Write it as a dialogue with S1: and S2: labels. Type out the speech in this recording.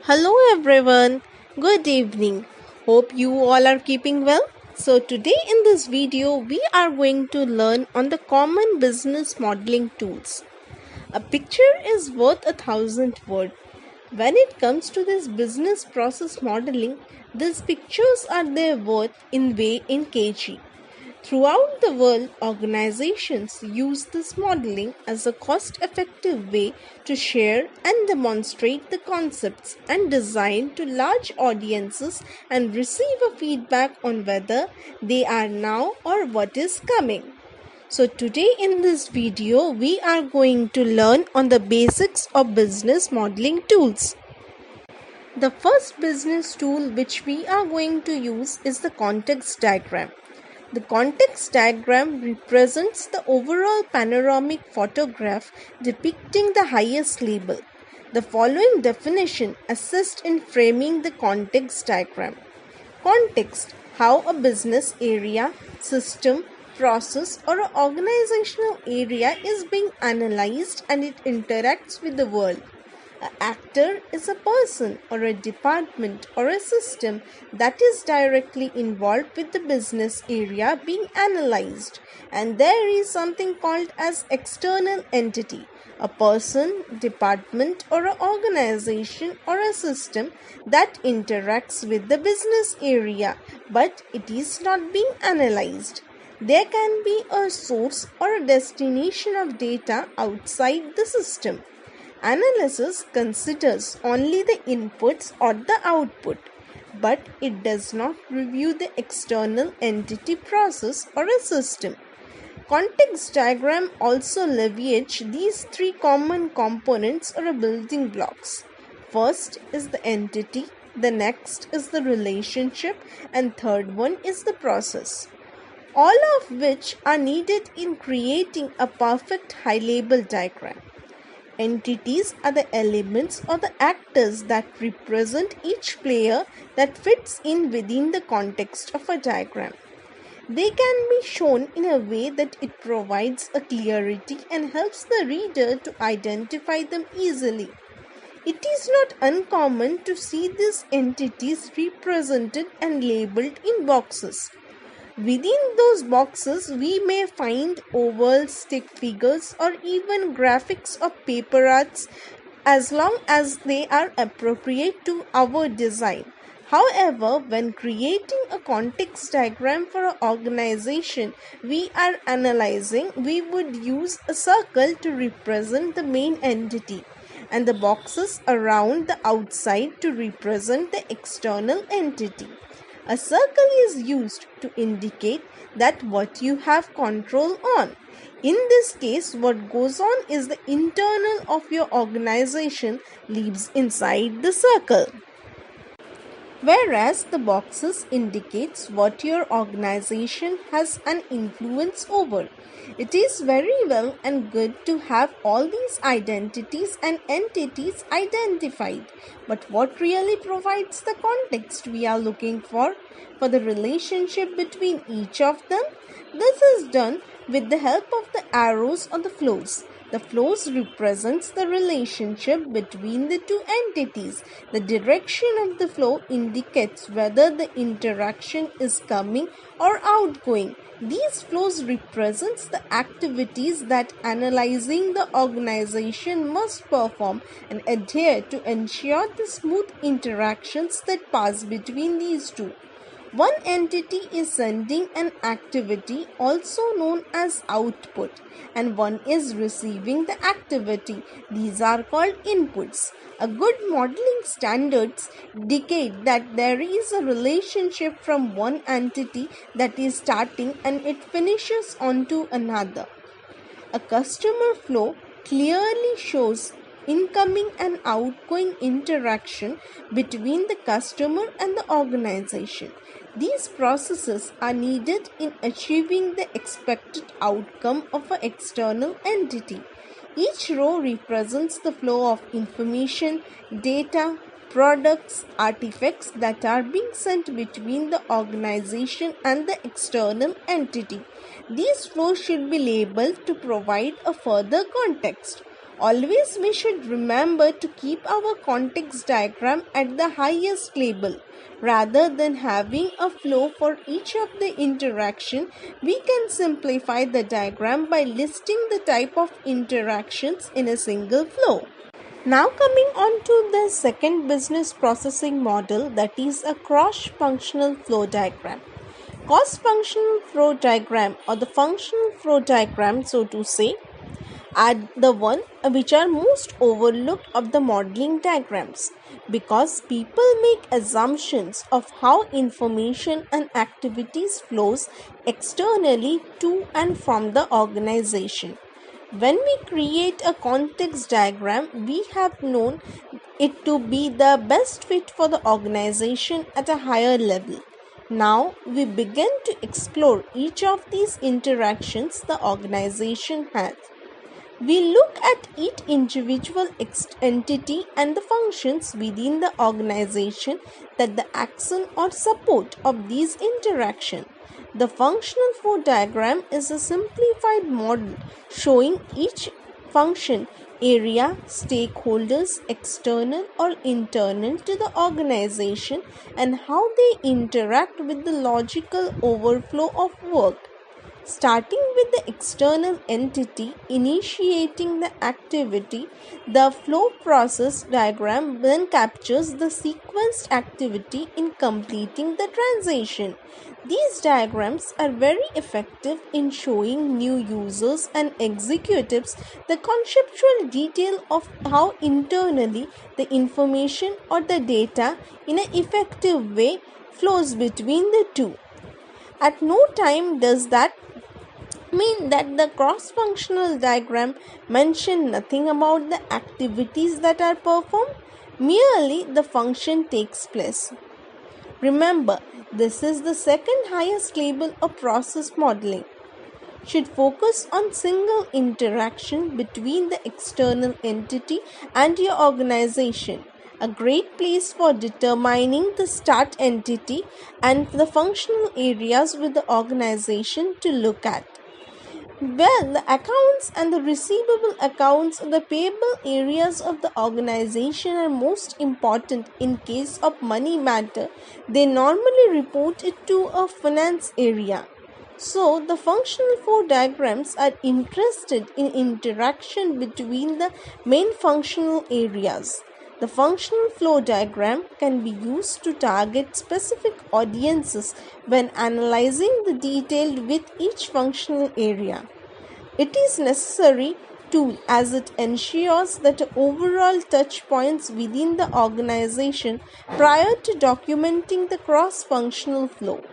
S1: Hello everyone, good evening. Hope you all are keeping well. So today in this video we are going to learn on the common business modeling tools. A picture is worth 1,000 words. When it comes to this business process modeling, these pictures are their worth in weight in kg. Throughout the world, organizations use this modeling as a cost effective way to share and demonstrate the concepts and design to large audiences and receive a feedback on whether they are now or what is coming. So today in this video, we are going to learn on the basics of business modeling tools. The first business tool which we are going to use is the context diagram. The context diagram represents the overall panoramic photograph depicting the highest label. The following definition assists in framing the context diagram. Context: how a business area, system, process, or an organizational area is being analyzed and it interacts with the world. An actor is a person or a department or a system that is directly involved with the business area being analyzed. And there is something called as external entity, a person, department, or an organization or a system that interacts with the business area, but it is not being analyzed. There can be a source or a destination of data outside the system. Analysis considers only the inputs or the output, but it does not review the external entity, process, or a system. Context diagram also leverage these three common components or building blocks. First is the entity, the next is the relationship, and third one is the process. All of which are needed in creating a perfect high-level diagram. Entities are the elements or the actors that represent each player that fits in within the context of a diagram. They can be shown in a way that it provides a clarity and helps the reader to identify them easily. It is not uncommon to see these entities represented and labeled in boxes. Within those boxes, we may find oval stick figures or even graphics or paper arts as long as they are appropriate to our design. However, when creating a context diagram for an organization we are analyzing, we would use a circle to represent the main entity and the boxes around the outside to represent the external entity. A circle is used to indicate that what you have control on. In this case, what goes on is the internal of your organization lives inside the circle, whereas the boxes indicates what your organization has an influence over. It is very well and good to have all these identities and entities identified. But what really provides the context we are looking for the relationship between each of them? This is done with the help of the arrows on the flows. The flows represents the relationship between the two entities. The direction of the flow indicates whether the interaction is coming or outgoing. These flows represents the activities that analyzing the organization must perform and adhere to ensure the smooth interactions that pass between these two. One entity is sending an activity, also known as output, and one is receiving the activity. These are called inputs. A good modeling standards indicate that there is a relationship from one entity that is starting and it finishes onto another. A customer flow clearly shows incoming and outgoing interaction between the customer and the organization. These processes are needed in achieving the expected outcome of an external entity. Each row represents the flow of information, data, products, artifacts that are being sent between the organization and the external entity. These flows should be labeled to provide a further context. Always we should remember to keep our context diagram at the highest label. Rather than having a flow for each of the interaction, we can simplify the diagram by listing the type of interactions in a single flow. Now coming on to the second business processing model, that is a cross-functional flow diagram. Cross-functional flow diagram, or the functional flow diagram so to say, are the one which are most overlooked of the modeling diagrams, because people make assumptions of how information and activities flows externally to and from the organization. When we create a context diagram, we have known it to be the best fit for the organization at a higher level. Now we begin to explore each of these interactions the organization has. We look at each individual entity and the functions within the organization that the action or support of these interactions. The functional flow diagram is a simplified model showing each function, area, stakeholders, external or internal to the organization, and how they interact with the logical overflow of work. Starting with the external entity initiating the activity, the flow process diagram then captures the sequenced activity in completing the transaction. These diagrams are very effective in showing new users and executives the conceptual detail of how internally the information or the data in an effective way flows between the two. At no time does that mean that the cross-functional diagram mention nothing about the activities that are performed, merely the function takes place. Remember, this is the second highest level of process modeling. Should focus on single interaction between the external entity and your organization. A great place for determining the start entity and the functional areas with the organization to look at. Well, the accounts and the receivable accounts, the payable areas of the organization are most important in case of money matter. They normally report it to a finance area. So, the functional flow diagrams are interested in interaction between the main functional areas. The functional flow diagram can be used to target specific audiences when analyzing the detail with each functional area. It is necessary tool as it ensures that overall touch points within the organization prior to documenting the cross-functional flow.